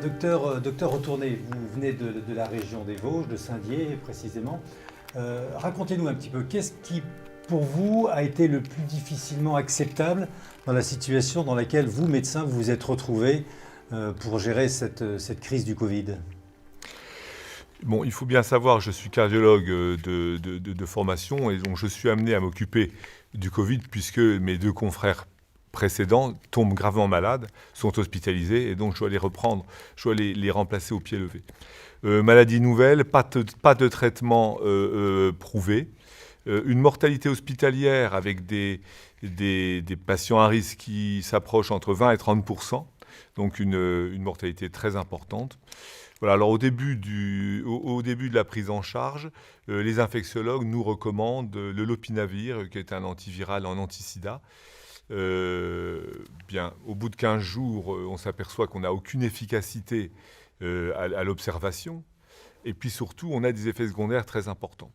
Docteur Retourné, vous venez de la région des Vosges, de Saint-Dié précisément. Racontez-nous un petit peu, qu'est-ce qui, pour vous, a été le plus difficilement acceptable dans la situation dans laquelle vous, médecin, vous vous êtes retrouvé pour gérer cette crise du Covid? Bon, il faut bien savoir, je suis cardiologue de formation et donc je suis amené à m'occuper du Covid puisque mes deux confrères précédents tombent gravement malades, sont hospitalisés et donc je dois les reprendre, je dois les remplacer au pied levé. Maladie nouvelle, pas de traitement prouvé, une mortalité hospitalière avec des patients à risque qui s'approchent entre 20 et 30%, donc une mortalité très importante. Voilà, alors au début de la prise en charge, les infectiologues nous recommandent le lopinavir, qui est un antiviral en anti-sida. Au bout de 15 jours, on s'aperçoit qu'on n'a aucune efficacité à l'observation. Et puis surtout, on a des effets secondaires très importants.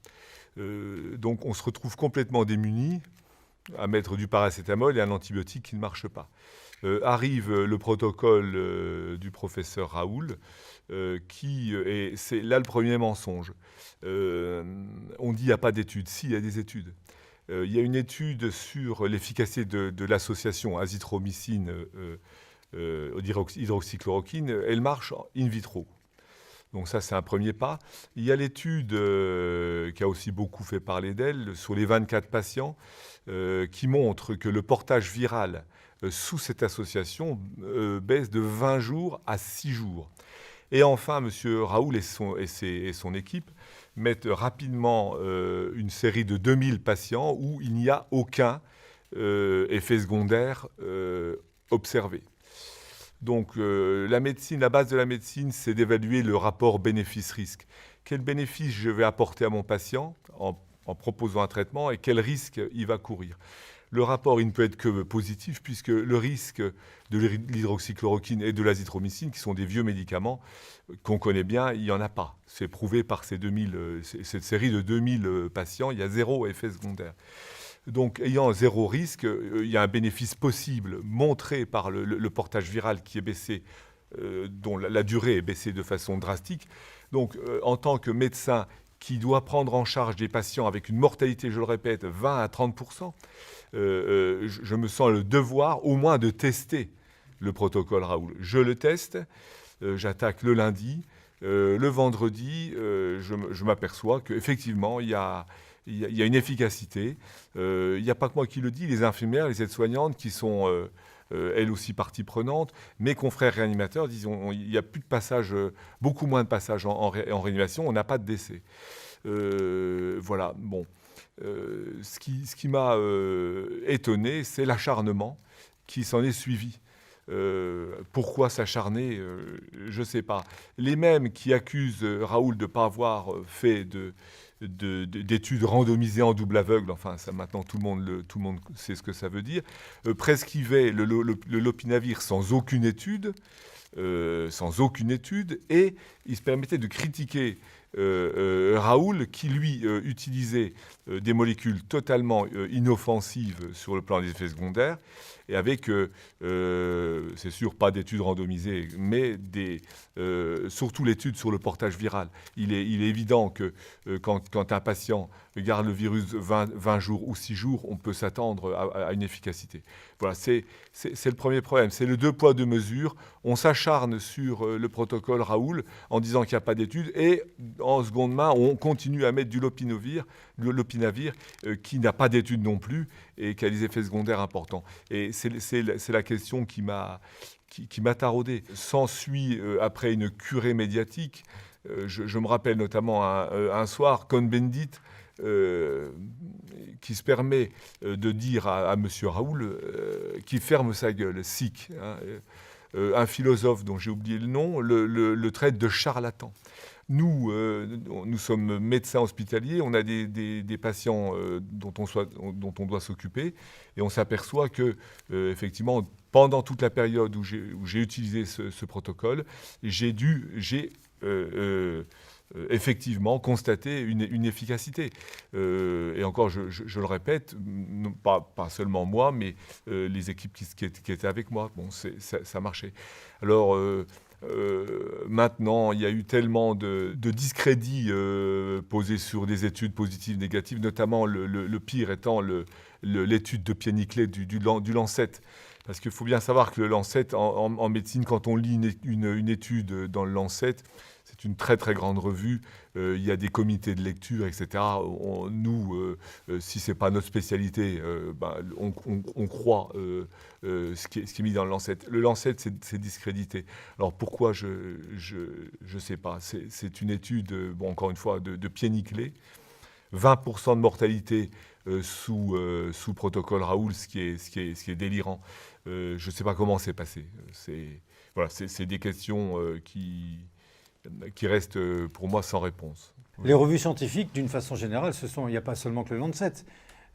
Donc on se retrouve complètement démunis à mettre du paracétamol et un antibiotique qui ne marche pas. Arrive le protocole du professeur Raoul, et c'est là le premier mensonge. On dit qu'il n'y a pas d'études. Si, il y a des études. Il y a une étude sur l'efficacité de l'association azithromycine hydroxychloroquine. Elle marche in vitro. Donc ça, c'est un premier pas. Il y a l'étude qui a aussi beaucoup fait parler d'elle sur les 24 patients qui montre que le portage viral sous cette association baisse de 20 jours à 6 jours. Et enfin, M. Raoul et son équipe mettent rapidement une série de 2000 patients où il n'y a aucun effet secondaire observé. Donc la base de la médecine, c'est d'évaluer le rapport bénéfice-risque. Quel bénéfice je vais apporter à mon patient en proposant un traitement et quel risque il va courir. Le rapport, il ne peut être que positif puisque le risque de l'hydroxychloroquine et de l'azithromycine, qui sont des vieux médicaments qu'on connaît bien, il n'y en a pas. C'est prouvé par cette série de 2000 patients, il y a zéro effet secondaire. Donc, ayant zéro risque, il y a un bénéfice possible montré par le portage viral qui est baissé, dont la durée est baissée de façon drastique. Donc, en tant que médecin qui doit prendre en charge des patients avec une mortalité, je le répète, 20 à 30%, je me sens le devoir au moins de tester le protocole Raoul. Je le teste, j'attaque le lundi. Le vendredi, je m'aperçois qu'effectivement, il y a une efficacité. Il n'y a pas que moi qui le dis, les infirmières, les aides-soignantes qui sont elles aussi partie prenante. Mes confrères réanimateurs disent il n'y a plus de passage, beaucoup moins de passages en réanimation, on n'a pas de décès. Voilà, bon. Ce qui m'a étonné, c'est l'acharnement qui s'en est suivi. Pourquoi s'acharner je ne sais pas. Les mêmes qui accusent Raoul de ne pas avoir fait d'études randomisées en double aveugle, enfin ça, maintenant tout le monde sait ce que ça veut dire, prescrivaient le lopinavir sans aucune étude, et il se permettait de critiquer Raoul, qui lui utilisait des molécules totalement inoffensives sur le plan des effets secondaires, et avec, c'est sûr, pas d'études randomisées, mais surtout l'étude sur le portage viral. Il est évident que quand un patient garde le virus 20 jours ou 6 jours, on peut s'attendre à une efficacité. Voilà, c'est le premier problème. C'est le deux poids, deux mesures. On s'acharne sur le protocole Raoul en disant qu'il n'y a pas d'études et en seconde main, on continue à mettre du lopinavir qui n'a pas d'études non plus et qui a des effets secondaires importants. Et c'est la question qui m'a taraudé. S'ensuit, après une curée médiatique, je me rappelle notamment un soir, Cohn-Bendit, qui se permet de dire à M. Raoul qu'il ferme sa gueule, sick. Hein, un philosophe dont j'ai oublié le nom, le traite de charlatan. Nous sommes médecins hospitaliers, on a des patients dont on doit s'occuper, et on s'aperçoit que, effectivement, pendant toute la période où j'ai utilisé ce protocole, j'ai effectivement constater une efficacité. Et encore, je le répète, pas seulement moi, mais les équipes qui étaient avec moi. Bon, ça marchait. Alors, Maintenant, il y a eu tellement de discrédits posés sur des études positives, négatives, notamment le pire étant l'étude de pied nickelé du Lancet. Parce qu'il faut bien savoir que le Lancet, en médecine, quand on lit une étude dans le Lancet, c'est une très très grande revue. Il y a des comités de lecture, etc. Si ce n'est pas notre spécialité, on croit ce qui est mis dans le Lancet. Le Lancet, c'est discrédité. Alors pourquoi, je ne sais pas. C'est une étude, encore une fois, de pied nickelé. 20% de mortalité sous protocole Raoul, ce qui est délirant. Je ne sais pas comment c'est passé. C'est des questions qui restent pour moi sans réponse. Les revues scientifiques, d'une façon générale, il n'y a pas seulement que le Lancet.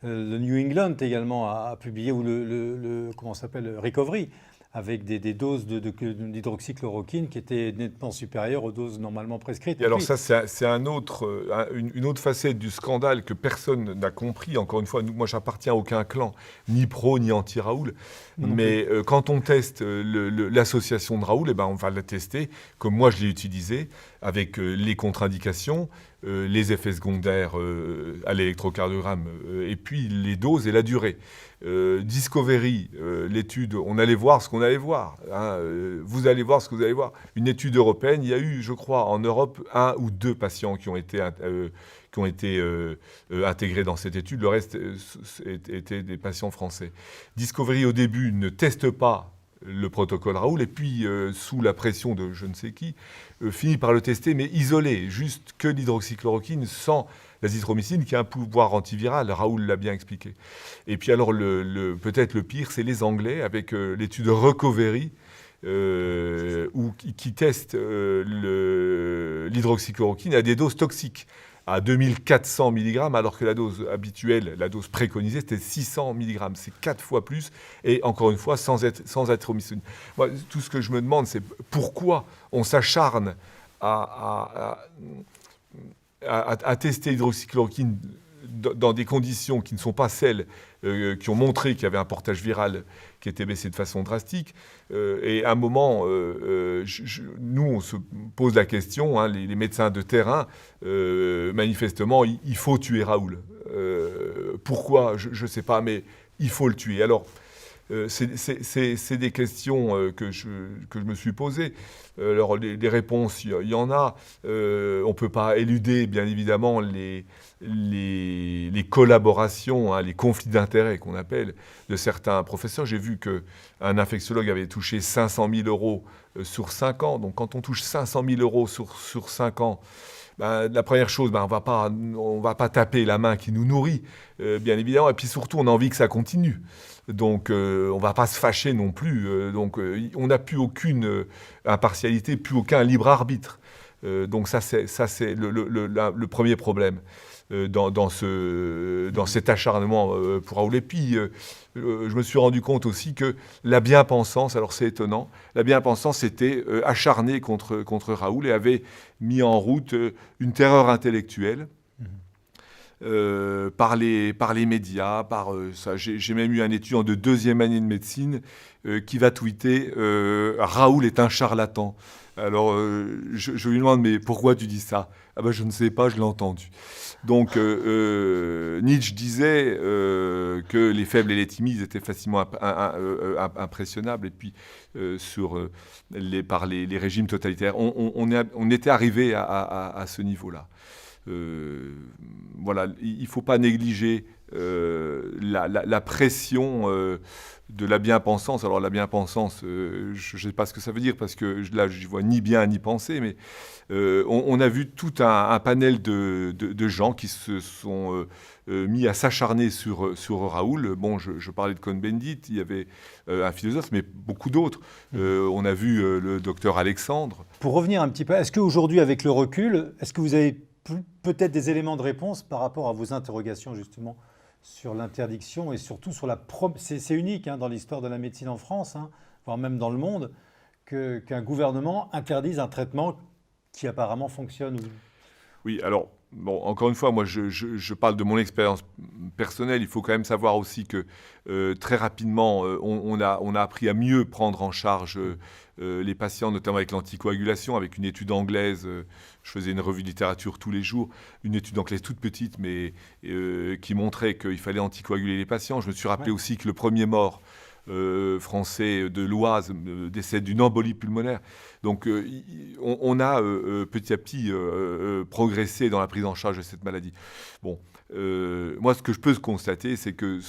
Le New England également a publié, ou comment s'appelle, Recovery, avec des doses d'hydroxychloroquine qui étaient nettement supérieures aux doses normalement prescrites. Et alors ça, c'est une autre facette du scandale que personne n'a compris. Encore une fois, moi, j'appartiens à aucun clan, ni pro, ni anti-Raoul. Mais quand on teste l'association de Raoul, on va la tester, comme moi je l'ai utilisé, avec les contre-indications, les effets secondaires à l'électrocardiogramme, et puis les doses et la durée. Discovery, l'étude, on allait voir ce qu'on allait voir. Vous allez voir ce que vous allez voir. Une étude européenne, il y a eu, je crois, en Europe, 1 ou 2 patients qui ont été intégrés dans cette étude. Le reste étaient des patients français. Discovery, au début, ne teste pas le protocole Raoul, et puis, sous la pression de je ne sais qui, finit par le tester, mais isolé, juste que l'hydroxychloroquine, sans l'azithromycine, qui a un pouvoir antiviral. Raoul l'a bien expliqué. Et puis alors, peut-être le pire, c'est les Anglais, avec l'étude Recovery, qui teste l'hydroxychloroquine à des doses toxiques, à 2400 mg, alors que la dose habituelle, la dose préconisée, c'était 600 mg. C'est 4 fois plus, et encore une fois, sans azithromycine. Moi, tout ce que je me demande, c'est pourquoi on s'acharne à tester l'hydroxychloroquine dans des conditions qui ne sont pas celles qui ont montré qu'il y avait un portage viral qui était baissé de façon drastique. Et à un moment, nous, on se pose la question, les médecins de terrain, manifestement, il faut tuer Raoul. Pourquoi ? Je ne sais pas, mais il faut le tuer. Alors, c'est des questions que je me suis posées. Alors, les réponses, il y en a. On ne peut pas éluder, bien évidemment, les collaborations, les conflits d'intérêts qu'on appelle, de certains professeurs. J'ai vu qu'un infectiologue avait touché 500 000 € sur 5 ans. Donc, quand on touche 500 000 € sur 5 ans, la première chose, on va pas taper la main qui nous nourrit, bien évidemment. Et puis surtout, on a envie que ça continue. Donc, on va pas se fâcher non plus. On n'a plus aucune impartialité, plus aucun libre arbitre. Donc ça, c'est le premier problème dans cet acharnement pour Raoul. Et puis, je me suis rendu compte aussi que la bien-pensance, alors c'est étonnant, la bien-pensance était acharnée contre Raoul et avait mis en route une terreur intellectuelle. Par les médias, j'ai même eu un étudiant de 2e année de médecine qui va tweeter « Raoul est un charlatan ». Alors, je lui demande « Mais pourquoi tu dis ça ?» Ah ben, je ne sais pas, je l'ai entendu. Donc, Nietzsche disait que les faibles et les timides étaient facilement impressionnables. Et puis, par les régimes totalitaires, on était arrivé à ce niveau-là. Voilà, il ne faut pas négliger la pression de la bien-pensance. Alors la bien-pensance, je ne sais pas ce que ça veut dire, parce que là, je ne vois ni bien ni penser, mais on a vu tout un panel de gens qui se sont mis à s'acharner sur Raoul. Bon, je parlais de Cohn-Bendit, il y avait un philosophe, mais beaucoup d'autres. On a vu le docteur Alexandre. Pour revenir un petit peu, est-ce qu'aujourd'hui, avec le recul, est-ce que vous avez peut-être des éléments de réponse par rapport à vos interrogations justement sur l'interdiction et surtout sur c'est unique dans l'histoire de la médecine en France, voire même dans le monde, qu'un gouvernement interdise un traitement qui apparemment fonctionne. Oui, alors bon, encore une fois, moi, je parle de mon expérience personnelle. Il faut quand même savoir aussi que très rapidement, on a appris à mieux prendre en charge les patients, notamment avec l'anticoagulation, avec une étude anglaise. Je faisais une revue de littérature tous les jours, une étude anglaise toute petite, mais qui montrait qu'il fallait anticoaguler les patients. Je me suis rappelé aussi que le premier mort français de l'Oise décède d'une embolie pulmonaire. Donc on a petit à petit progressé dans la prise en charge de cette maladie. Bon, moi ce que je peux constater, c'est que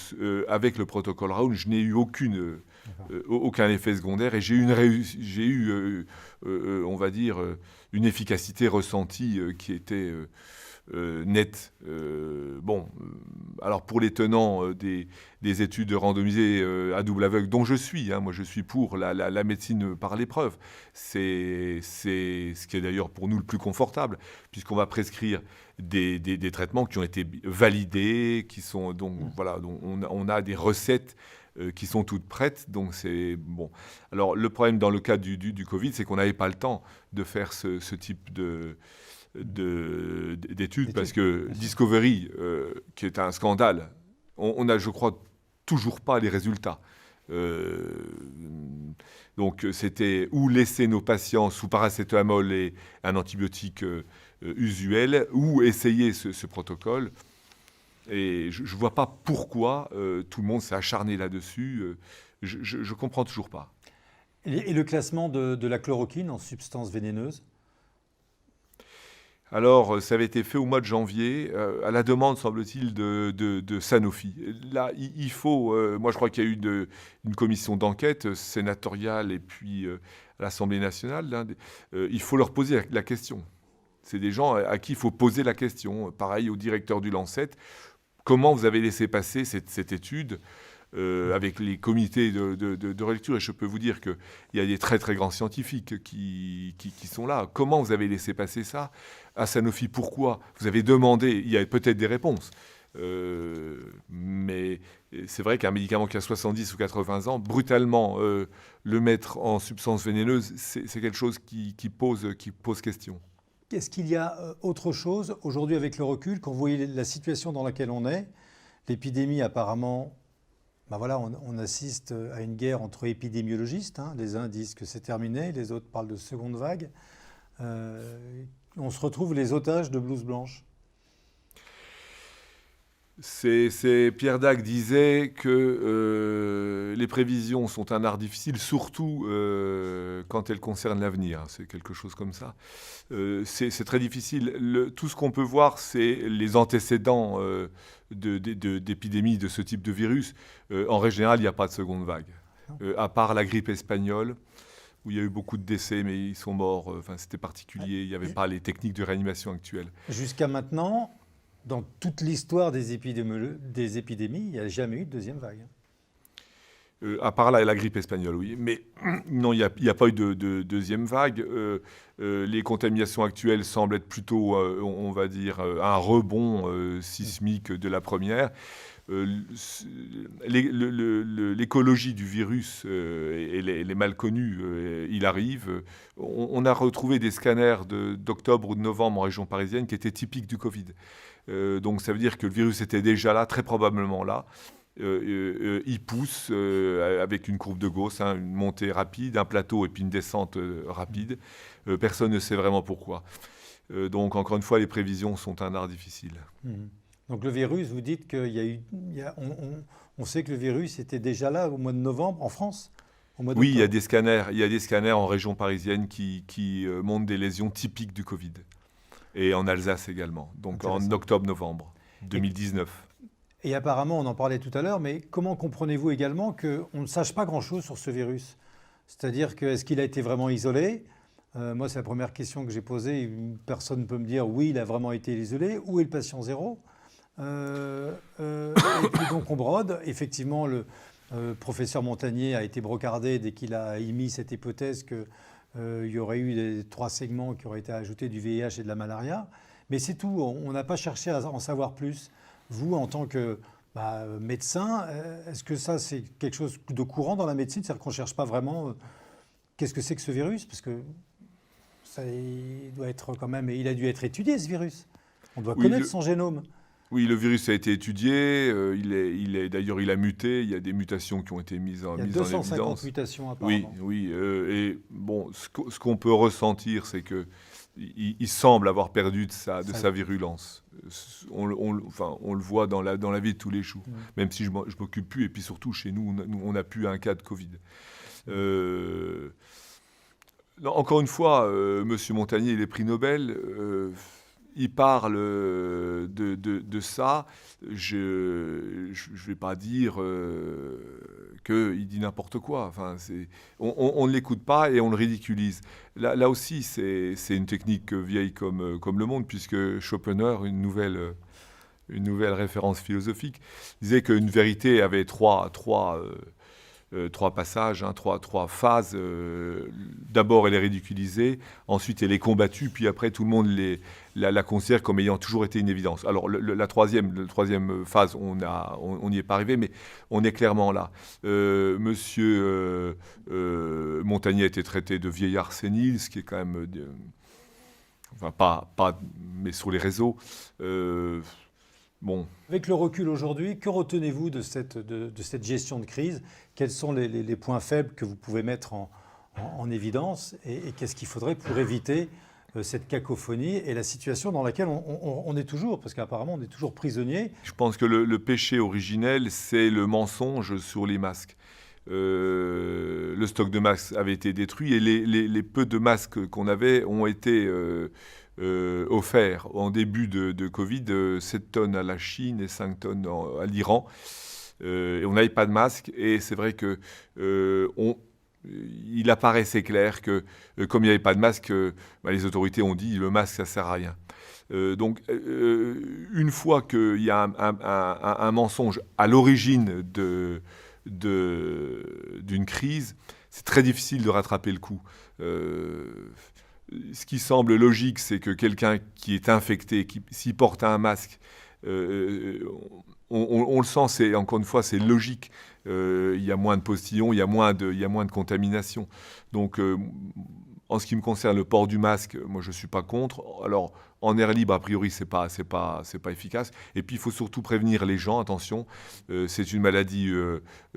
avec le protocole Raoult, je n'ai eu aucun effet secondaire et j'ai eu on va dire, une efficacité ressentie qui était nette. Alors pour les tenants des études randomisées à double aveugle, dont je suis, moi je suis pour la médecine par l'épreuve, c'est ce qui est d'ailleurs pour nous le plus confortable, puisqu'on va prescrire des traitements qui ont été validés, qui sont donc voilà, donc on a des recettes qui sont toutes prêtes, donc c'est bon. Alors le problème dans le cas du Covid, c'est qu'on n'avait pas le temps de faire ce type d'études, parce que Discovery, qui est un scandale, on a, je crois, toujours pas les résultats. Donc c'était ou laisser nos patients sous paracétamol et un antibiotique usuel, ou essayer ce protocole. Et je ne vois pas pourquoi tout le monde s'est acharné là-dessus. Je ne comprends toujours pas. Et le classement de la chloroquine en substance vénéneuse? Alors, ça avait été fait au mois de janvier, à la demande, semble-t-il, de Sanofi. Là, il faut... moi, je crois qu'il y a eu une commission d'enquête sénatoriale et puis à l'Assemblée nationale. Il faut leur poser la question. C'est des gens à qui il faut poser la question. Pareil au directeur du Lancet. Comment vous avez laissé passer cette étude avec les comités de relecture? Et je peux vous dire qu'il y a des très très grands scientifiques qui sont là. Comment vous avez laissé passer ça à Sanofi? Pourquoi? Vous avez demandé, il y a peut-être des réponses. Mais c'est vrai qu'un médicament qui a 70 ou 80 ans, brutalement le mettre en substance vénéneuse, c'est quelque chose qui pose question. Est-ce qu'il y a autre chose aujourd'hui avec le recul, quand vous voyez la situation dans laquelle on est, l'épidémie apparemment, voilà, on assiste à une guerre entre épidémiologistes, les uns disent que c'est terminé, les autres parlent de seconde vague. On se retrouve les otages de blouse blanche. Pierre Dac disait que les prévisions sont un art difficile, surtout quand elles concernent l'avenir. C'est quelque chose comme ça. C'est très difficile. Tout ce qu'on peut voir, c'est les antécédents d'épidémies de ce type de virus. En règle générale, il n'y a pas de seconde vague. À part la grippe espagnole, où il y a eu beaucoup de décès, mais ils sont morts. C'était particulier. Il n'y avait pas les techniques de réanimation actuelles. Jusqu'à maintenant, dans toute l'histoire des épidémies, il n'y a jamais eu de deuxième vague. À part la grippe espagnole, oui. Mais non, il n'y a pas eu de deuxième vague. Les contaminations actuelles semblent être plutôt, on va dire, un rebond sismique de la première. L'écologie du virus, elle est mal connue. Il arrive. On a retrouvé des scanners d'octobre ou de novembre en région parisienne qui étaient typiques du Covid. Donc ça veut dire que le virus était déjà là, très probablement là. Il pousse avec une courbe de Gauss, une montée rapide, un plateau et puis une descente rapide. Personne ne sait vraiment pourquoi. Donc encore une fois, les prévisions sont un art difficile. Donc le virus, vous dites on sait que le virus était déjà là au mois de novembre en France? Oui, il y a des scanners en région parisienne qui montrent des lésions typiques du Covid. Et en Alsace également, donc en octobre-novembre 2019. Et apparemment, on en parlait tout à l'heure, mais comment comprenez-vous également qu'on ne sache pas grand-chose sur ce virus? C'est-à-dire est-ce qu'il a été vraiment isolé? Moi, c'est la première question que j'ai posée. Personne ne peut me dire oui, il a vraiment été isolé. Où est le patient zéro? Et puis donc on brode. Effectivement, le professeur Montagnier a été brocardé dès qu'il a émis cette hypothèse que il y aurait eu les 3 segments qui auraient été ajoutés du VIH et de la malaria. Mais c'est tout, on n'a pas cherché à en savoir plus. Vous, en tant que médecin, est-ce que ça, c'est quelque chose de courant dans la médecine? C'est-à-dire qu'on ne cherche pas vraiment qu'est-ce que c'est que ce virus? Parce que ça, il a dû être étudié, ce virus. On doit Oui, connaître son génome. Oui, le virus a été étudié. D'ailleurs, il a muté. Il y a des mutations qui ont été mises en Il y a évidence. 250 mutations Oui, apparemment. oui. Et bon, ce qu'on peut ressentir, c'est que il semble avoir perdu de sa virulence. On le voit dans la vie de tous les jours. Même si je m'occupe plus. Et puis surtout, chez nous, on n'a plus un cas de Covid. Non, encore une fois, Monsieur Montagnier, il est prix Nobel. Il parle de ça. Je vais pas dire qu'il dit n'importe quoi. Enfin, on ne l'écoute pas et on le ridiculise. Là aussi, c'est une technique vieille comme le monde, puisque Schopenhauer, une nouvelle référence philosophique, disait qu'une vérité avait trois passages, trois phases. D'abord, elle est ridiculisée, ensuite, elle est combattue, puis après, tout le monde la considère comme ayant toujours été une évidence. Alors, la troisième phase, on n'y est pas arrivé, mais on est clairement là. Monsieur Montagnier a été traité de vieillard sénile, ce qui est quand même... enfin, pas, mais sur les réseaux... Bon. Avec le recul aujourd'hui, que retenez-vous de cette gestion de crise? Quels sont les points faibles que vous pouvez mettre en évidence et qu'est-ce qu'il faudrait pour éviter cette cacophonie et la situation dans laquelle on est toujours, parce qu'apparemment on est toujours prisonnier? Je pense que le péché originel, c'est le mensonge sur les masques. Le stock de masques avait été détruit et les peu de masques qu'on avait ont été... offert en début de Covid, 7 tonnes à la Chine et 5 tonnes à l'Iran. Et on n'avait pas de masque. Et c'est vrai que il apparaissait clair que, comme il n'y avait pas de masque, les autorités ont dit le masque, ça ne sert à rien. Donc, une fois qu'il y a un mensonge à l'origine d'une crise, c'est très difficile de rattraper le coup. Ce qui semble logique, c'est que quelqu'un qui est infecté, s'il porte un masque, on le sent, encore une fois, c'est logique. Il y a moins de postillons, il y a moins de contamination. Donc, en ce qui me concerne, le port du masque, moi, je ne suis pas contre. Alors, en air libre, a priori, c'est pas efficace. Et puis, il faut surtout prévenir les gens. Attention, c'est une maladie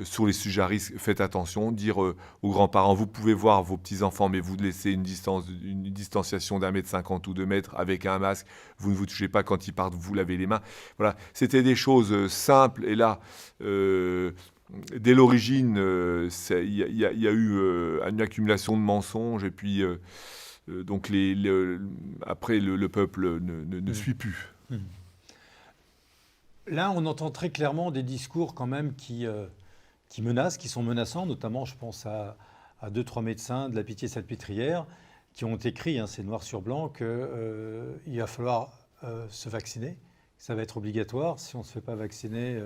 sur les sujets à risque. Faites attention. Dire aux grands-parents, vous pouvez voir vos petits-enfants, mais vous laissez une distanciation d'1,50 m ou 2 mètres avec un masque. Vous ne vous touchez pas quand ils partent, vous lavez les mains. Voilà, c'était des choses simples. Et là... dès l'origine, il y a eu une accumulation de mensonges et puis donc après le peuple ne suit plus. Là, on entend très clairement des discours quand même qui menacent, qui sont menaçants, notamment je pense à 2-3 médecins de la Pitié-Salpêtrière qui ont écrit, c'est noir sur blanc, qu'il va falloir se vacciner, que ça va être obligatoire. Si on ne se fait pas vacciner,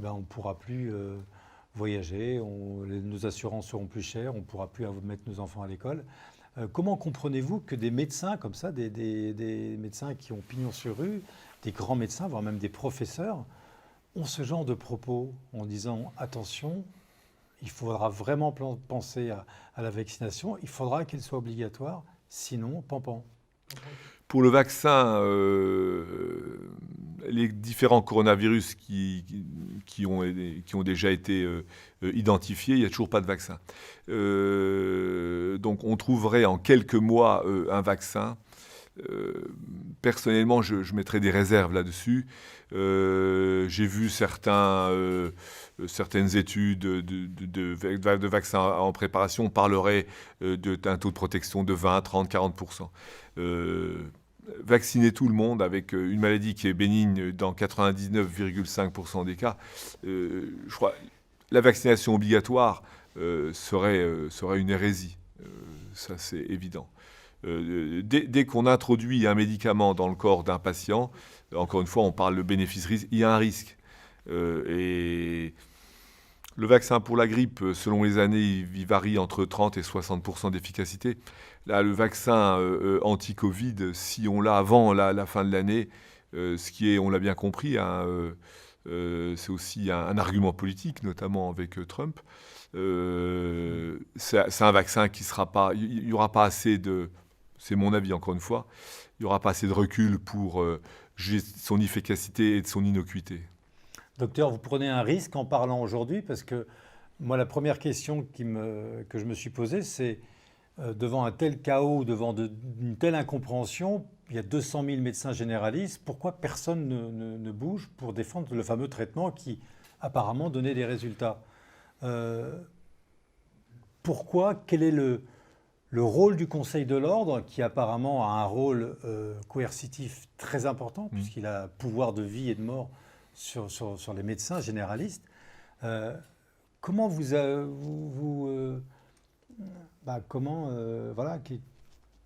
on ne pourra plus voyager, nos assurances seront plus chères, on ne pourra plus mettre nos enfants à l'école. Comment comprenez-vous que des médecins comme ça, des médecins qui ont pignon sur rue, des grands médecins, voire même des professeurs, ont ce genre de propos en disant « Attention, il faudra vraiment penser à la vaccination, il faudra qu'elle soit obligatoire, sinon, pampan ». Pour le vaccin, les différents coronavirus qui ont déjà été identifiés, il n'y a toujours pas de vaccin. Donc on trouverait en quelques mois un vaccin. Personnellement, je mettrais des réserves là-dessus. J'ai vu certaines études de vaccins en préparation. On parlerait d'un taux de protection de 20, 30, 40%. Vacciner tout le monde avec une maladie qui est bénigne dans 99,5% des cas, je crois la vaccination obligatoire serait une hérésie. Ça, c'est évident. Dès qu'on introduit un médicament dans le corps d'un patient, encore une fois, on parle de bénéfice-risque, il y a un risque. Et le vaccin pour la grippe, selon les années, il varie entre 30 et 60% d'efficacité. Là, le vaccin anti-Covid, si on l'a avant la fin de l'année, ce qui est, on l'a bien compris, c'est aussi un argument politique, notamment avec Trump. C'est un vaccin qui sera pas... Il n'y aura pas assez de... C'est mon avis, encore une fois. Il n'y aura pas assez de recul pour juger de son efficacité et de son innocuité. Docteur, vous prenez un risque en parlant aujourd'hui parce que moi, la première question que je me suis posée, c'est devant un tel chaos, devant une telle incompréhension, il y a 200 000 médecins généralistes, pourquoi personne ne bouge pour défendre le fameux traitement qui apparemment donnait des résultats? Pourquoi? Quel est le rôle du Conseil de l'ordre, qui apparemment a un rôle coercitif très important, puisqu'il a pouvoir de vie et de mort sur les médecins généralistes? Comment voilà,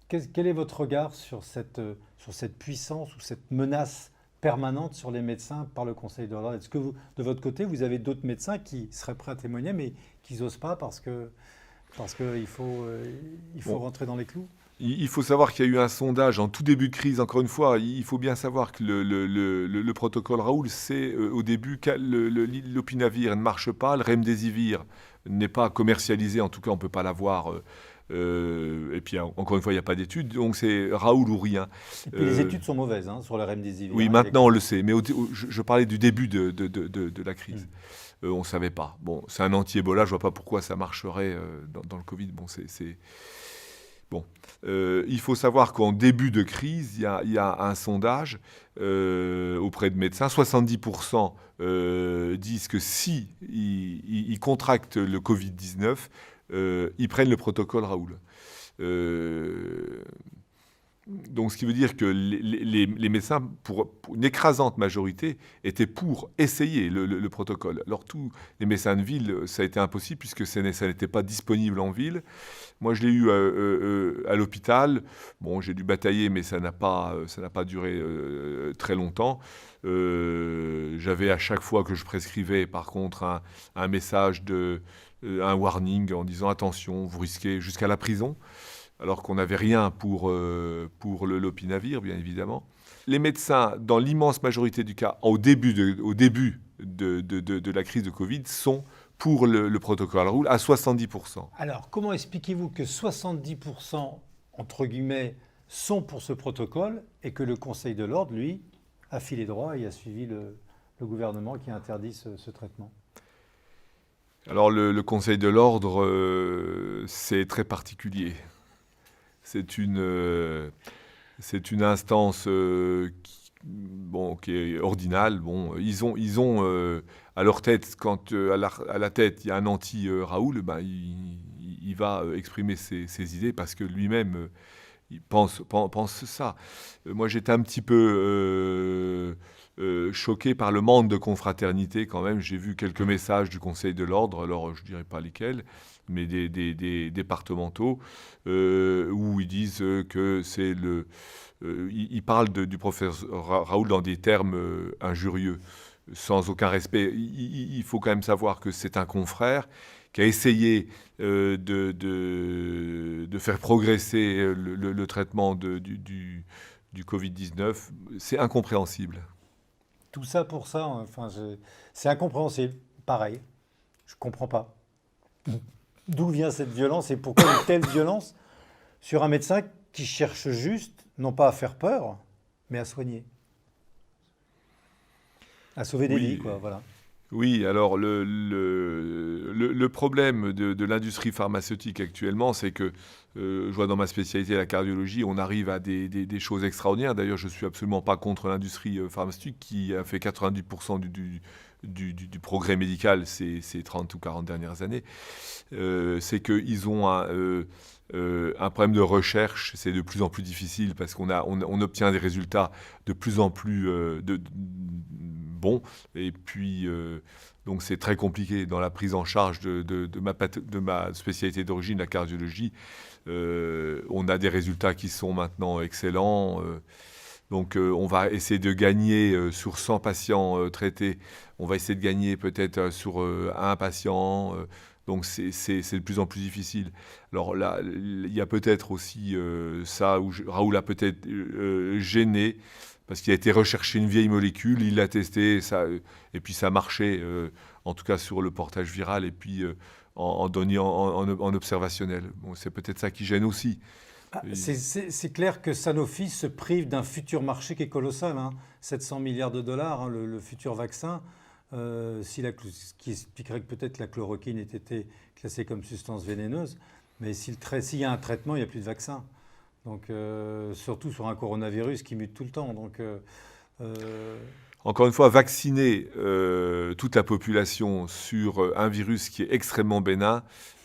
quel est votre regard sur cette puissance ou cette menace permanente sur les médecins par le Conseil de l'ordre? Est-ce que vous, de votre côté, vous avez d'autres médecins qui seraient prêts à témoigner, mais qui n'osent pas parce qu'il faut rentrer dans les clous? Il faut savoir qu'il y a eu un sondage en tout début de crise. Encore une fois, il faut bien savoir que le protocole Raoul, c'est au début que l'opinavir ne marche pas, le remdesivir n'est pas commercialisé, en tout cas on ne peut pas l'avoir. Et puis encore une fois, il n'y a pas d'études, donc c'est Raoul ou rien. Et puis les études sont mauvaises sur le remdesivir. Oui, maintenant on le sait, mais je parlais du début de la crise. On ne savait pas. Bon, c'est un anti-Ebola, je ne vois pas pourquoi ça marcherait dans le Covid. Bon, Bon, il faut savoir qu'en début de crise, il y a un sondage auprès de médecins. 70% disent que si ils contractent le Covid-19, ils prennent le protocole Raoul. Donc, ce qui veut dire que les médecins, pour une écrasante majorité, étaient pour essayer le protocole. Alors, tous les médecins de ville, ça a été impossible puisque ça n'était pas disponible en ville. Moi, je l'ai eu à l'hôpital. Bon, j'ai dû batailler, mais ça n'a pas duré très longtemps. J'avais à chaque fois que je prescrivais, par contre, un message un warning en disant attention, vous risquez jusqu'à la prison. Alors qu'on n'avait rien pour l'opinavir, bien évidemment. Les médecins, dans l'immense majorité du cas, au début de la crise de Covid, sont pour le protocole Raoul à 70%. Alors, comment expliquez-vous que 70%, entre guillemets, sont pour ce protocole et que le Conseil de l'ordre, lui, a filé droit et a suivi le gouvernement qui a interdit ce traitement? Alors, le Conseil de l'ordre, c'est très particulier. C'est une instance qui est ordinale. Bon, ils ont à leur tête, quand à la tête il y a un anti-Raoul, il va exprimer ses idées parce que lui-même il pense ça. Moi, j'étais un petit peu choqué par le manque de confraternité quand même. J'ai vu quelques messages du Conseil de l'ordre, alors je ne dirais pas lesquels, mais des départementaux, où ils disent que c'est ils parlent du professeur Raoul dans des termes injurieux, sans aucun respect. Il faut quand même savoir que c'est un confrère qui a essayé de faire progresser le traitement du Covid-19. C'est incompréhensible. Tout ça pour ça, enfin, c'est incompréhensible. Pareil, je ne comprends pas. D'où vient cette violence et pourquoi une telle violence sur un médecin qui cherche juste, non pas à faire peur, mais à soigner, à sauver des vies, quoi, voilà. Oui, alors le problème de l'industrie pharmaceutique actuellement, c'est que je vois dans ma spécialité, la cardiologie, on arrive à des choses extraordinaires. D'ailleurs, je ne suis absolument pas contre l'industrie pharmaceutique qui a fait 90% du progrès médical ces 30 ou 40 dernières années. C'est qu'ils ont un problème de recherche. C'est de plus en plus difficile parce qu'on obtient des résultats de plus en plus bons. Et puis, donc c'est très compliqué dans la prise en charge de ma spécialité d'origine, la cardiologie. On a des résultats qui sont maintenant excellents. Donc on va essayer de gagner sur 100 patients traités. On va essayer de gagner peut-être sur un patient. Donc c'est de plus en plus difficile. Alors là, il y a peut-être aussi ça où Raoul a peut-être gêné parce qu'il a été rechercher une vieille molécule, il l'a testée, et puis ça marchait, en tout cas sur le portage viral, et puis en observationnel. Bon, c'est peut-être ça qui gêne aussi. C'est clair que Sanofi se prive d'un futur marché qui est colossal, hein. 700 milliards de dollars, hein, le futur vaccin. Ce qui expliquerait que peut-être la chloroquine ait été classée comme substance vénéneuse. Mais s'il y a un traitement, il n'y a plus de vaccin. Donc, surtout sur un coronavirus qui mute tout le temps. Donc, Encore une fois, vacciner toute la population sur un virus qui est extrêmement bénin,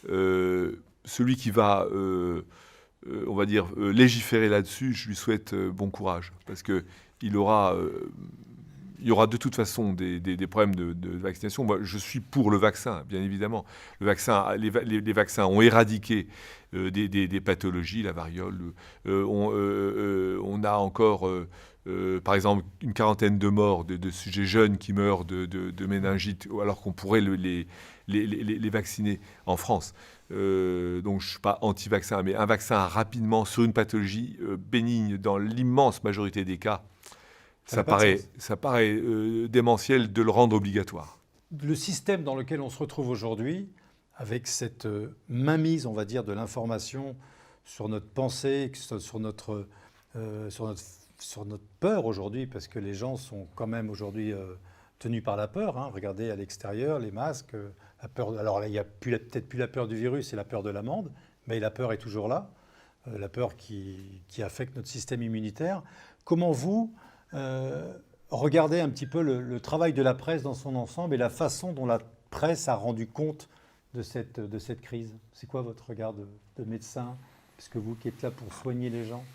celui qui va, on va dire, légiférer là-dessus, je lui souhaite bon courage. Parce qu'il y aura de toute façon des problèmes de vaccination. Moi, je suis pour le vaccin, bien évidemment. Les vaccins ont éradiqué des pathologies, la variole. On a encore, par exemple, une quarantaine de morts de sujets jeunes qui meurent de méningite, alors qu'on pourrait les vacciner en France. Donc je ne suis pas anti-vaccin, mais un vaccin rapidement sur une pathologie bénigne dans l'immense majorité des cas, ça paraît démentiel de le rendre obligatoire. Le système dans lequel on se retrouve aujourd'hui, avec cette mainmise, on va dire, de l'information sur notre pensée, sur notre peur aujourd'hui, parce que les gens sont quand même aujourd'hui tenus par la peur, hein. Regardez à l'extérieur, les masques, la peur. Alors là, il n'y a peut-être plus la peur du virus, c'est la peur de l'amende, mais la peur est toujours là, la peur qui affecte notre système immunitaire. Comment vous regardez un petit peu le travail de la presse dans son ensemble et la façon dont la presse a rendu compte de cette crise? C'est quoi votre regard de médecin, parce que vous qui êtes là pour soigner les gens,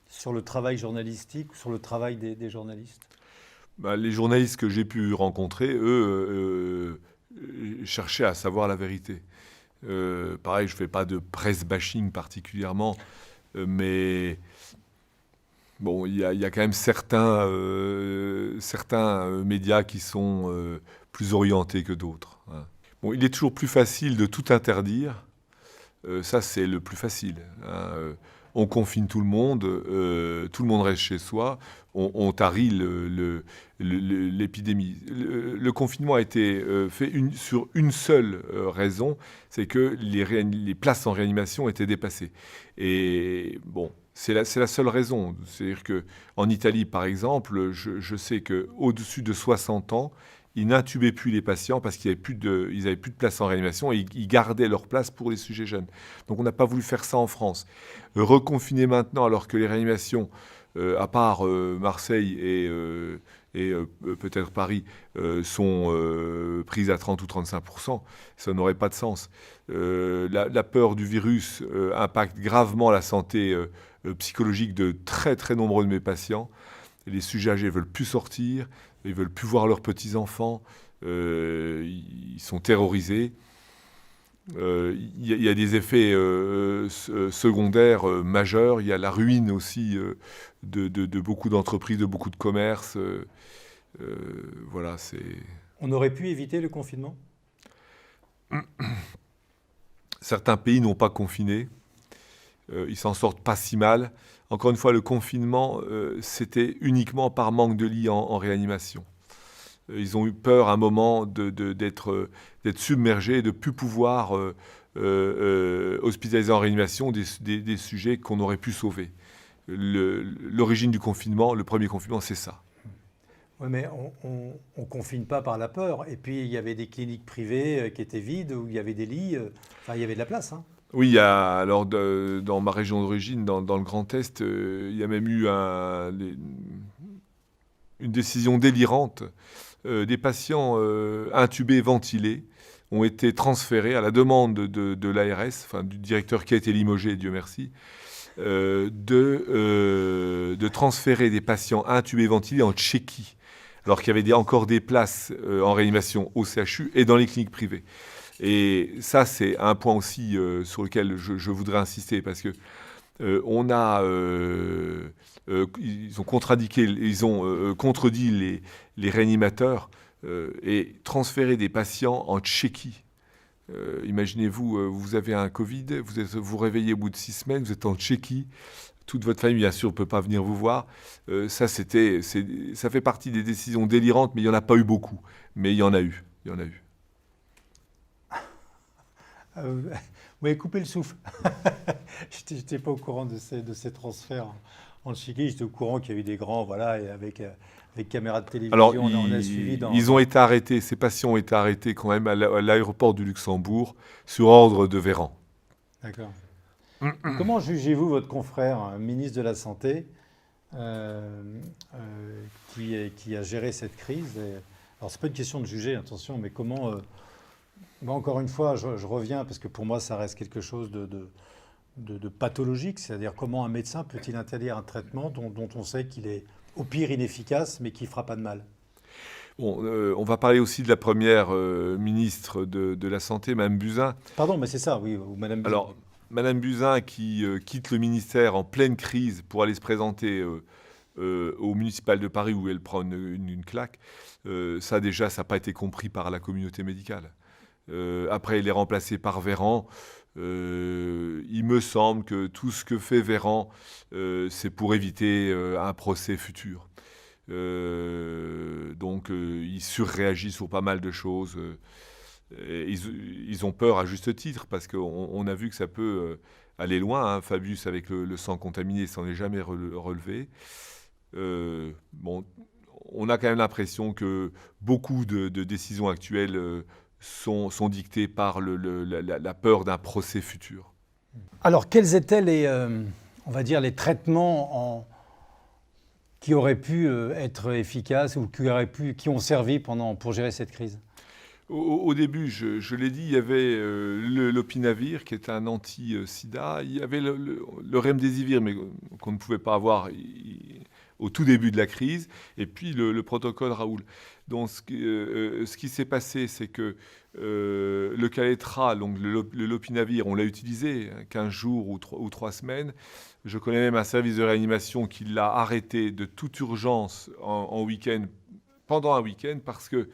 sur le travail journalistique, sur le travail des journalistes? Les journalistes que j'ai pu rencontrer, eux, cherchaient à savoir la vérité. Pareil, je ne fais pas de presse bashing particulièrement, mais bon, il y a quand même certains médias qui sont plus orientés que d'autres, hein. Bon, il est toujours plus facile de tout interdire. Ça, c'est le plus facile, hein. On confine tout le monde reste chez soi, on tarit l'épidémie. Le confinement a été fait sur une seule raison, c'est que les places en réanimation étaient dépassées. Et bon, c'est la seule raison. C'est-à-dire qu'en Italie, par exemple, je sais qu'au-dessus de 60 ans, ils n'intubaient plus les patients parce qu'ils n'avaient plus de place en réanimation et ils gardaient leur place pour les sujets jeunes. Donc on n'a pas voulu faire ça en France. Reconfiner maintenant alors que les réanimations, à part Marseille et peut-être Paris, sont prises à 30 ou 35%, ça n'aurait pas de sens. La peur du virus impacte gravement la santé psychologique de très très nombreux de mes patients. Les sujets âgés ne veulent plus sortir, ils ne veulent plus voir leurs petits-enfants, ils sont terrorisés. Il y a des effets secondaires majeurs, il y a la ruine aussi de beaucoup d'entreprises, de beaucoup de commerces. Voilà, On aurait pu éviter le confinement? Certains pays n'ont pas confiné, ils s'en sortent pas si mal. Encore une fois, le confinement, c'était uniquement par manque de lits en réanimation. Ils ont eu peur à un moment d'être submergés et de ne plus pouvoir hospitaliser en réanimation des sujets qu'on aurait pu sauver. L'origine du confinement, le premier confinement, c'est ça. Oui, mais on ne confine pas par la peur. Et puis, il y avait des cliniques privées qui étaient vides, où il y avait des lits. Enfin, il y avait de la place, hein. Oui, alors dans ma région d'origine, dans le Grand Est, il y a même eu une décision délirante. Des patients intubés, ventilés, ont été transférés à la demande de l'ARS, enfin du directeur qui a été limogé, Dieu merci, de transférer des patients intubés, ventilés en Tchéquie, alors qu'il y avait encore des places en réanimation au CHU et dans les cliniques privées. Et ça, c'est un point aussi sur lequel je voudrais insister, parce que ils ont contredit les réanimateurs et transféré des patients en Tchéquie. Imaginez-vous, vous avez un Covid, vous réveillez au bout de 6 semaines, vous êtes en Tchéquie, toute votre famille, bien sûr, ne peut pas venir vous voir. Ça fait partie des décisions délirantes, mais il n'y en a pas eu beaucoup. Mais il y en a eu. Vous m'avez coupé le souffle. j'étais pas au courant de ces transferts en Tchéquie. J'étais au courant qu'il y a eu des grands, voilà, et avec caméras de télévision, Alors, on a suivi dans... ils ont été arrêtés, ces patients ont été arrêtés quand même à l'aéroport du Luxembourg sur ordre de Véran. D'accord. Comment jugez-vous votre confrère, ministre de la Santé, qui a géré cette crise? Alors, c'est pas une question de juger, attention, mais comment... moi, encore une fois, je reviens, parce que pour moi, ça reste quelque chose de pathologique, c'est-à-dire comment un médecin peut-il interdire un traitement dont on sait qu'il est au pire inefficace, mais qui ne fera pas de mal? Bon, on va parler aussi de la première ministre de la Santé, Mme Buzyn. Pardon, mais c'est ça, oui, ou Madame Buzyn. Alors, Mme Buzyn qui quitte le ministère en pleine crise pour aller se présenter au municipal de Paris où elle prend une claque, ça déjà, ça n'a pas été compris par la communauté médicale. Après, elle est remplacée par Véran. Il me semble que tout ce que fait Véran, c'est pour éviter un procès futur. Donc, ils surréagissent sur pas mal de choses. Ils ont peur à juste titre parce qu'on a vu que ça peut aller loin. Hein. Fabius, avec le sang contaminé, s'en est jamais relevé. Bon, on a quand même l'impression que beaucoup de décisions actuelles sont dictées par la peur d'un procès futur. Alors, quels étaient on va dire, les traitements qui auraient pu être efficaces ou qui ont servi pour gérer cette crise? Au début, je l'ai dit, il y avait l'opinavir, qui est un anti-sida. Il y avait le remdesivir, mais qu'on ne pouvait pas avoir au tout début de la crise. Et puis le protocole Raoul. Donc, ce qui s'est passé, c'est que le Kaletra, donc le lopinavir, on l'a utilisé 15 jours ou 3 semaines. Je connais même un service de réanimation qui l'a arrêté de toute urgence en week-end, pendant un week-end, parce que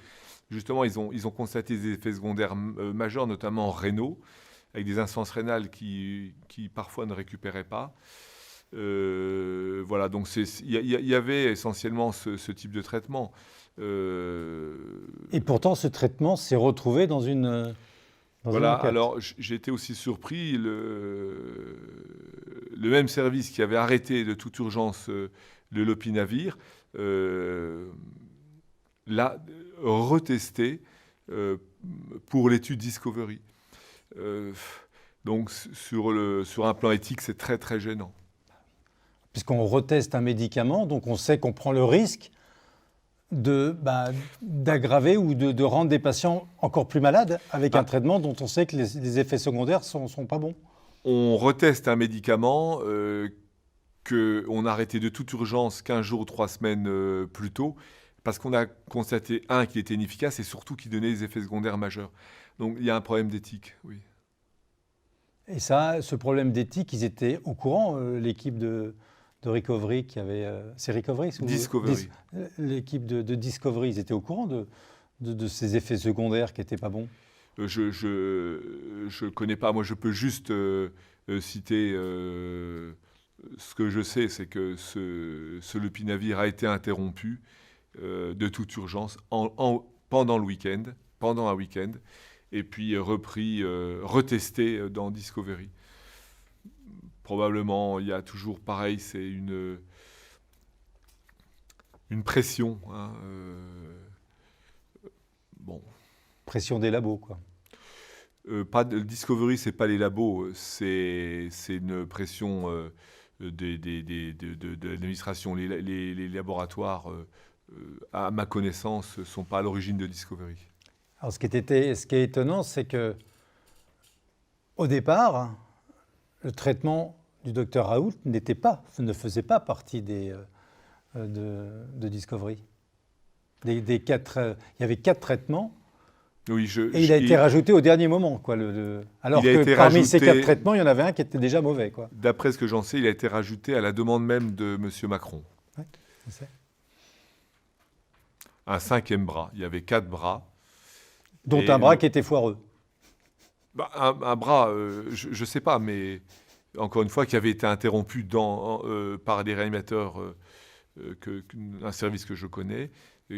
justement, ils ont constaté des effets secondaires majeurs, notamment rénaux, avec des insuffisances rénales qui parfois ne récupéraient pas. Voilà, donc il y avait essentiellement ce type de traitement. Et pourtant, ce traitement s'est retrouvé dans une voilà, enquête. alors j'ai été aussi surpris. Le même service qui avait arrêté de toute urgence le lopinavir l'a retesté pour l'étude Discovery. Donc sur un plan éthique, c'est très très gênant. Puisqu'on reteste un médicament, donc on sait qu'on prend le risque d'aggraver ou de rendre des patients encore plus malades avec un traitement dont on sait que les effets secondaires sont pas bons. On reteste un médicament qu'on a arrêté de toute urgence 15 jours ou 3 semaines plus tôt, parce qu'on a constaté, qu'il était inefficace et surtout qu'il donnait des effets secondaires majeurs. Donc il y a un problème d'éthique, oui. Et ça, ce problème d'éthique, ils étaient au courant, l'équipe de Recovery qui avait... c'est Recovery Discovery. L'équipe de Discovery, ils étaient au courant de ces effets secondaires qui n'étaient pas bons? Je connais pas. Moi, je peux juste citer ce que je sais, c'est que ce lopinavir a été interrompu de toute urgence pendant un week-end, et puis repris, retesté dans Discovery. Probablement, il y a toujours pareil, c'est une pression. Hein, bon. Pression des labos, quoi. Discovery, c'est pas les labos, c'est une pression de l'administration. Les laboratoires, à ma connaissance, ne sont pas à l'origine de Discovery. Alors, ce qui est étonnant, c'est que au départ, le traitement du docteur Raoult ne faisait pas partie de Discovery. Il y avait 4 traitements. Oui, et il a été rajouté au dernier moment, quoi. Alors que parmi ces 4 traitements, il y en avait un qui était déjà mauvais, quoi. D'après ce que j'en sais, il a été rajouté à la demande même de M. Macron. Ouais, je sais. Un 5e bras. Il y avait 4 bras. Dont un bras qui était foireux. Un bras, je ne sais pas, mais encore une fois, qui avait été interrompu par des réanimateurs, un service que je connais,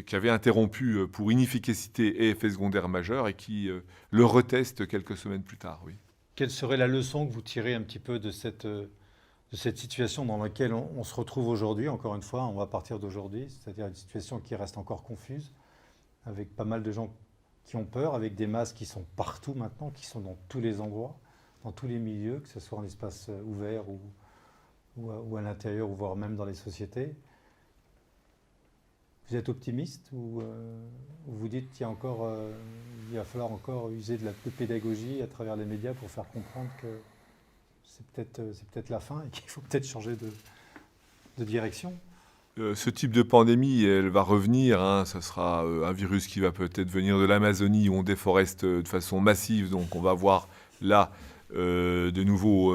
qui avait interrompu pour inefficacité et effets secondaires majeurs et qui le reteste quelques semaines plus tard, oui. quelle serait la leçon que vous tirez un petit peu de cette situation dans laquelle on se retrouve aujourd'hui? Encore une fois, on va partir d'aujourd'hui, c'est-à-dire une situation qui reste encore confuse, avec pas mal de gens qui ont peur, avec des masques qui sont partout maintenant, qui sont dans tous les endroits, dans tous les milieux, que ce soit en espace ouvert ou à l'intérieur, ou voire même dans les sociétés. Vous êtes optimiste ou vous dites qu'il il va falloir encore user de pédagogie à travers les médias pour faire comprendre que c'est peut-être la fin et qu'il faut peut-être changer de direction? Ce type de pandémie, elle va revenir. Hein. Ça sera un virus qui va peut-être venir de l'Amazonie où on déforeste de façon massive. Donc on va voir là de nouveau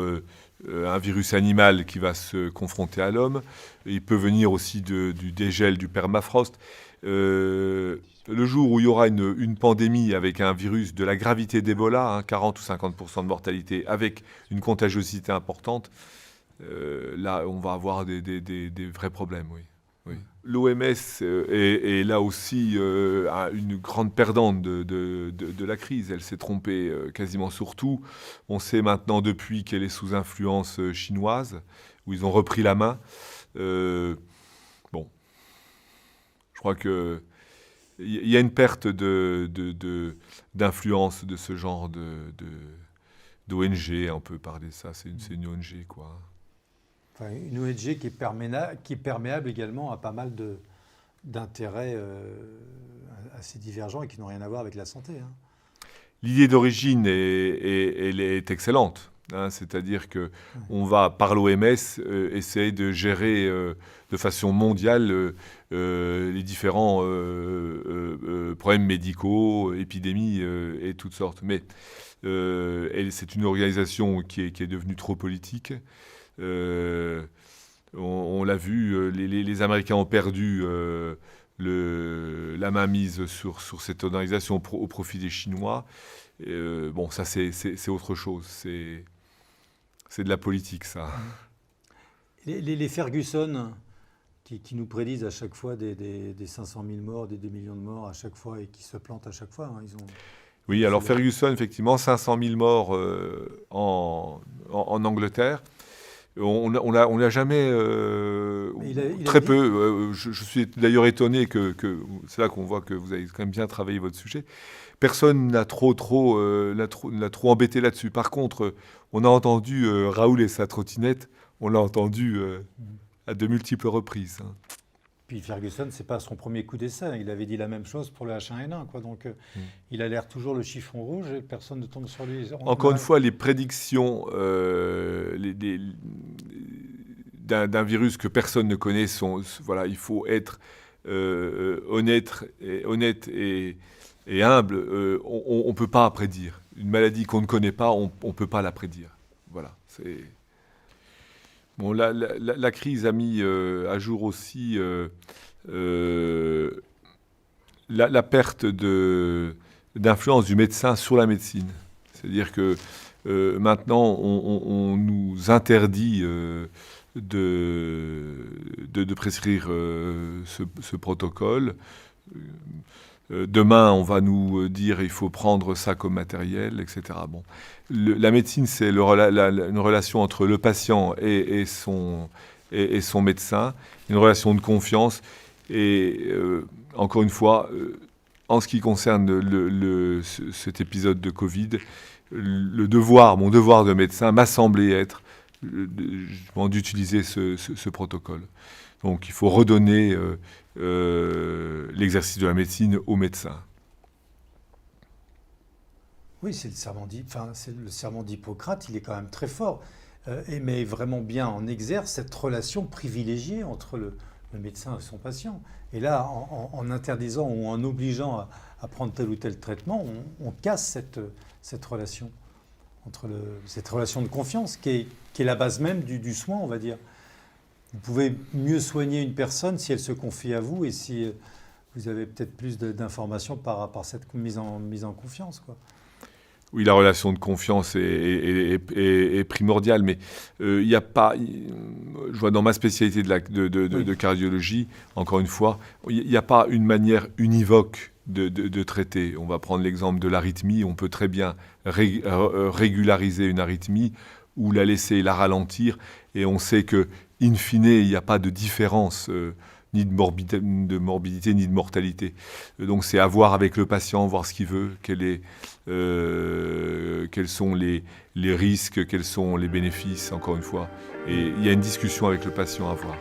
un virus animal qui va se confronter à l'homme. Il peut venir aussi du dégel du permafrost. Le jour où il y aura une pandémie avec un virus de la gravité d'Ebola, 40 ou 50% de mortalité, avec une contagiosité importante, là, on va avoir des vrais problèmes, oui. Oui. L'OMS est là aussi une grande perdante de la crise. Elle s'est trompée quasiment sur tout. On sait maintenant depuis qu'elle est sous influence chinoise, où ils ont repris la main. Bon, je crois qu'il y a une perte d'influence de ce genre d'ONG. On peut parler de ça, c'est une ONG, quoi. Enfin, une ONG qui est perméable également à pas mal d'intérêts assez divergents et qui n'ont rien à voir avec la santé. Hein. L'idée d'origine elle est excellente. Hein, c'est-à-dire qu'on va, par l'OMS, essayer de gérer de façon mondiale les différents problèmes médicaux, épidémies et toutes sortes. Mais c'est une organisation qui est devenue trop politique. On l'a vu, les Américains ont perdu la mainmise sur cette organisation au profit des Chinois. Bon, ça c'est autre chose. C'est de la politique, ça. Les Ferguson qui nous prédisent à chaque fois des 500 000 morts, des 2 millions de morts à chaque fois et qui se plantent à chaque fois. Hein, oui, alors Ferguson, effectivement, 500 000 morts en Angleterre. On l'a jamais... très peu. Je suis d'ailleurs étonné que c'est là qu'on voit que vous avez quand même bien travaillé votre sujet. Personne n'a trop embêté là-dessus. Par contre, on a entendu Raoul et sa trottinette, on l'a entendu à de multiples reprises. Hein. Puis Ferguson, c'est pas son premier coup d'essai. Il avait dit la même chose pour le H1N1. Quoi. Donc, il a l'air toujours le chiffon rouge et personne ne tombe sur lui. Encore une fois, les prédictions d'un virus que personne ne connaît voilà, il faut être honnête et humble. On ne peut pas prédire. Une maladie qu'on ne connaît pas, on ne peut pas la prédire. Voilà. Bon, la crise a mis à jour aussi la perte d'influence du médecin sur la médecine. C'est-à-dire que maintenant, on nous interdit de prescrire ce protocole. Demain, on va nous dire il faut prendre ça comme matériel, etc. Bon. La médecine, c'est une relation entre le patient et son médecin, une relation de confiance. Et encore une fois, en ce qui concerne cet épisode de Covid, mon devoir de médecin m'a semblé être d'utiliser ce protocole. Donc il faut redonner l'exercice de la médecine aux médecins. Oui, c'est le serment d'Hippocrate, il est quand même très fort, et met vraiment bien en exergue cette relation privilégiée entre le médecin et son patient. Et là, en interdisant ou en obligeant à prendre tel ou tel traitement, on casse cette relation, cette relation de confiance qui est la base même du soin, on va dire. Vous pouvez mieux soigner une personne si elle se confie à vous et si vous avez peut-être plus d'informations par cette mise en confiance, quoi. Oui, la relation de confiance est primordiale, mais il n'y a pas. Je vois dans ma spécialité de cardiologie, encore une fois, il n'y a pas une manière univoque de traiter. On va prendre l'exemple de l'arythmie. On peut très bien régulariser une arythmie ou la laisser la ralentir, et on sait que, in fine, il n'y a pas de différence. Ni de morbidité, ni de mortalité. Donc c'est à voir avec le patient, voir ce qu'il veut, quels sont les risques, quels sont les bénéfices, encore une fois. Et il y a une discussion avec le patient à voir.